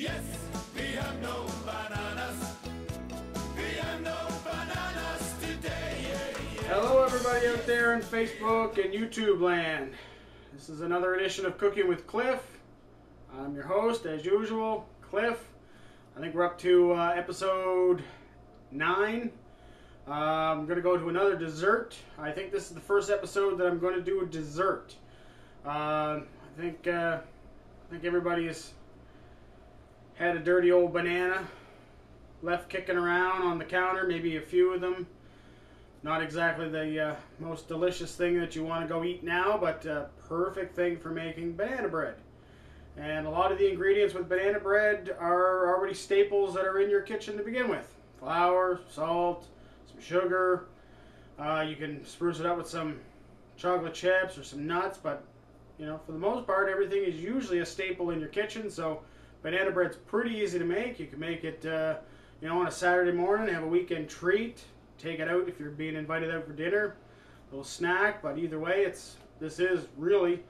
Yes, we have no bananas. We have no bananas today. Hello everybody out there in Facebook and YouTube land. This is another edition of Cooking with Cliff. I'm your host, as usual, Cliff. I think we're up to episode 9. I'm going to go to another dessert. I think this is the first episode that I'm going to do a dessert. I think everybody has had a dirty old banana left kicking around on the counter, maybe a few of them. Not exactly the most delicious thing that you want to go eat now, but perfect thing for making banana bread. And a lot of the ingredients with banana bread are already staples that are in your kitchen to begin with. Flour, salt, some sugar. You can spruce it up with some chocolate chips or some nuts, but you know, for the most part, everything is usually a staple in your kitchen. So banana bread's pretty easy to make. You can make it, you know, on a Saturday morning, have a weekend treat. Take it out if you're being invited out for dinner, a little snack. But either way, this is really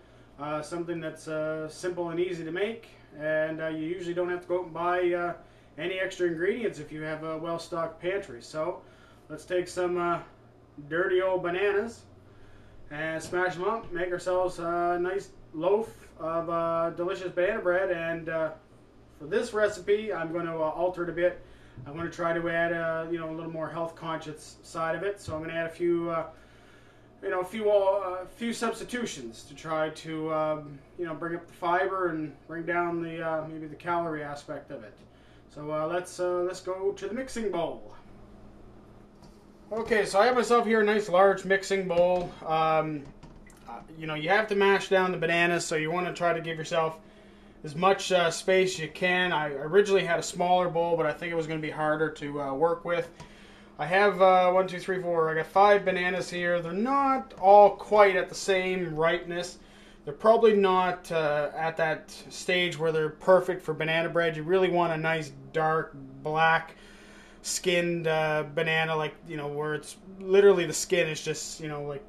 something that's simple and easy to make, and you usually don't have to go out and buy any extra ingredients if you have a well-stocked pantry. So let's take some dirty old bananas and smash them up, make ourselves a nice loaf of delicious banana bread. And for this recipe, I'm going to alter it a bit. I'm going to try to add you know, a little more health conscious side of it. So I'm going to add a few you know, a few substitutions to try to you know, bring up the fiber and bring down the maybe the calorie aspect of it. So let's go to the mixing bowl. Okay, so I have myself here a nice large mixing bowl. You know, you have to mash down the bananas, so you want to try to give yourself as much space you can. I originally had a smaller bowl, but I think it was going to be harder to work with. I have 1, 2, 3, 4. I got 5 bananas here. They're not all quite at the same ripeness. They're probably not at that stage where they're perfect for banana bread. You really want a nice dark black skinned banana, like, you know, where it's literally the skin is just, you know, like,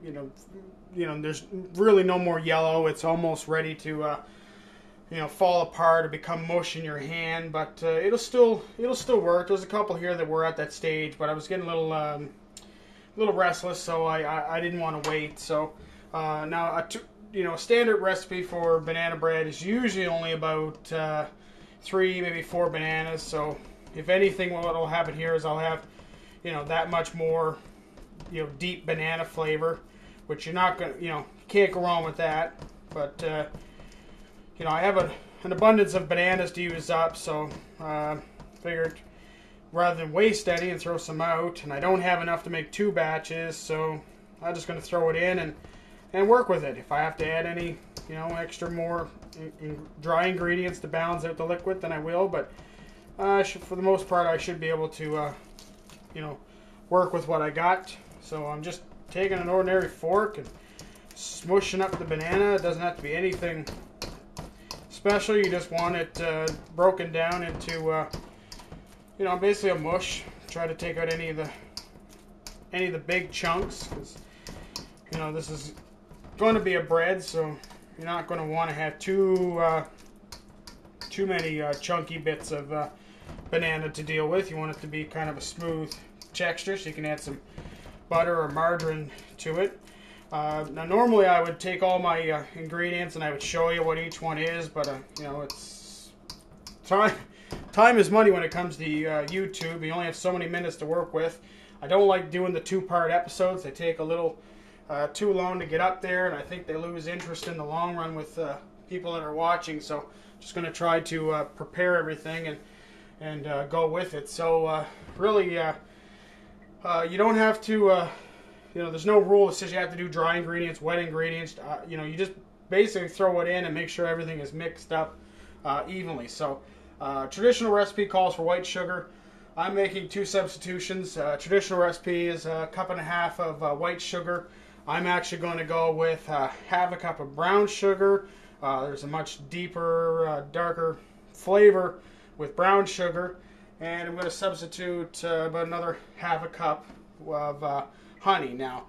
you know, there's really no more yellow. It's almost ready to you know, fall apart or become mush in your hand, but it'll still work. There's a couple here that were at that stage, but I was getting a little restless, so I didn't want to wait. So now you know, a standard recipe for banana bread is usually only about 3, maybe 4 bananas. So if anything, what will happen here is I'll have, you know, that much more, you know, deep banana flavor, which you're not gonna, you know, can't go wrong with that. But you know, I have an abundance of bananas to use up, so figured rather than waste any and throw some out, and I don't have enough to make 2 batches, so I'm just going to throw it in and work with it. If I have to add any, you know, extra more dry ingredients to balance out the liquid, then I will, but for the most part, I should be able to, you know, work with what I got. So I'm just taking an ordinary fork and smushing up the banana. It doesn't have to be anything special. You just want it broken down into you know, basically a mush. Try to take out any of the big chunks, because you know, this is going to be a bread, so you're not going to want to have too many chunky bits of banana to deal with. You want it to be kind of a smooth texture, so you can add some butter or margarine to it. Now normally I would take all my ingredients and I would show you what each one is, but you know, it's time is money when it comes to YouTube. You only have so many minutes to work with. I don't like doing the 2-part episodes. They take a little too long to get up there, and I think they lose interest in the long run with people that are watching. So I'm just going to try to prepare everything and go with it. So really, you don't have to. You know, there's no rule that says you have to do dry ingredients, wet ingredients. You know, you just basically throw it in and make sure everything is mixed up evenly. So, traditional recipe calls for white sugar. I'm making 2 substitutions. Traditional recipe is 1.5 cups of white sugar. I'm actually going to go with 1/2 cup of brown sugar. There's a much deeper, darker flavor with brown sugar. And I'm going to substitute about another 1/2 cup of honey. Now,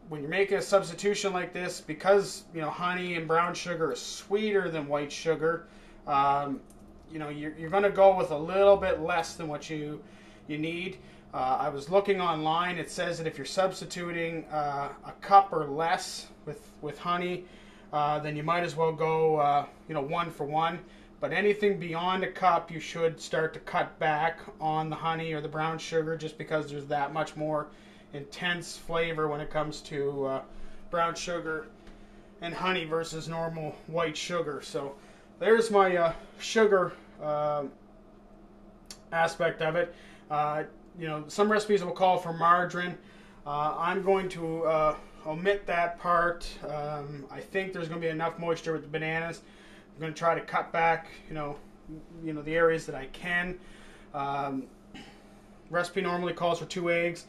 when you're making a substitution like this, because, you know, honey and brown sugar is sweeter than white sugar, you're going to go with a little bit less than what you need. I was looking online. It says that if you're substituting a cup or less with honey, then you might as well go 1 for 1. But anything beyond a cup, you should start to cut back on the honey or the brown sugar, just because there's that much more intense flavor when it comes to brown sugar and honey versus normal white sugar. So there's my sugar aspect of it. Some recipes will call for margarine. I'm going to omit that part. I think there's going to be enough moisture with the bananas. I'm going to try to cut back, the areas that I can. Recipe normally calls for 2 eggs.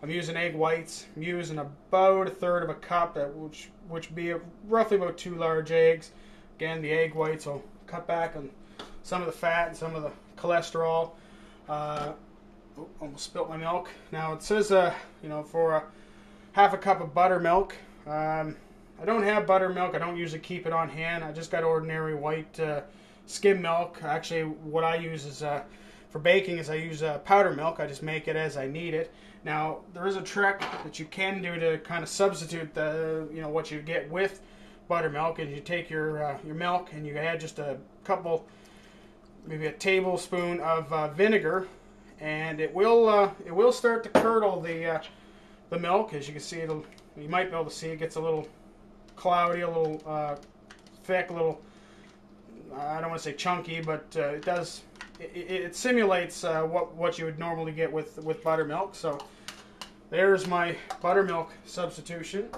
I'm using egg whites. I'm using about 1/3 of a cup, which would be roughly about 2 large eggs. Again, the egg whites will cut back on some of the fat and some of the cholesterol. Almost spilt my milk. Now it says, for half a cup of buttermilk. I don't have buttermilk. I don't usually keep it on hand. I just got ordinary white skim milk. Actually, what I use is for baking is I use powder milk. I just make it as I need it. Now there is a trick that you can do to kind of substitute the what you get with buttermilk. And you take your milk and you add just a couple, maybe a tablespoon of vinegar, and it will start to curdle the milk. As you can see, you might be able to see it gets a little cloudy, a little thick, a little, I don't want to say chunky, but it does. It simulates what you would normally get with buttermilk. So there's my buttermilk substitution.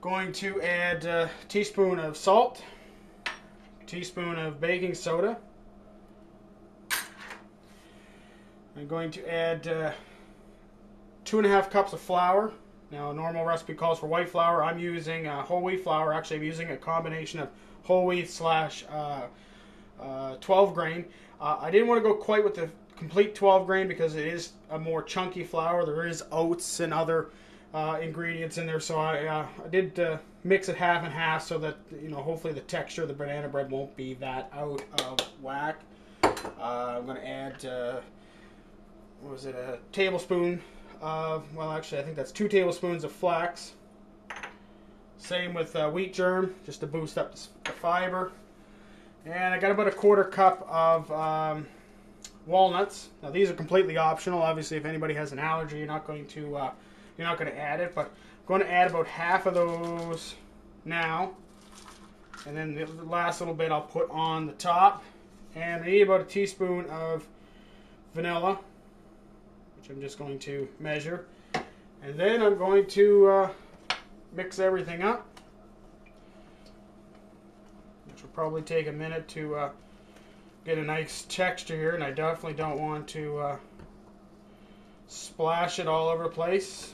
Going to add a teaspoon of salt, teaspoon of baking soda. I'm going to add 2.5 cups of flour. Now, a normal recipe calls for white flour. I'm using whole wheat flour. Actually, I'm using a combination of whole wheat / 12 grain. I didn't want to go quite with the complete 12 grain because it is a more chunky flour. There is oats and other ingredients in there, so I did mix it half and half so that hopefully the texture of the banana bread won't be that out of whack. I'm going to add a tablespoon of, well, actually I think that's 2 tablespoons of flax. Same with wheat germ, just to boost up the fiber. And I got about 1/4 cup of walnuts. Now these are completely optional. Obviously, if anybody has an allergy, you're not going to add it. But I'm going to add about half of those now, and then the last little bit I'll put on the top. And I need about 1 teaspoon of vanilla, which I'm just going to measure. And then I'm going to mix everything up, which will probably take a minute to get a nice texture here, and I definitely don't want to splash it all over the place.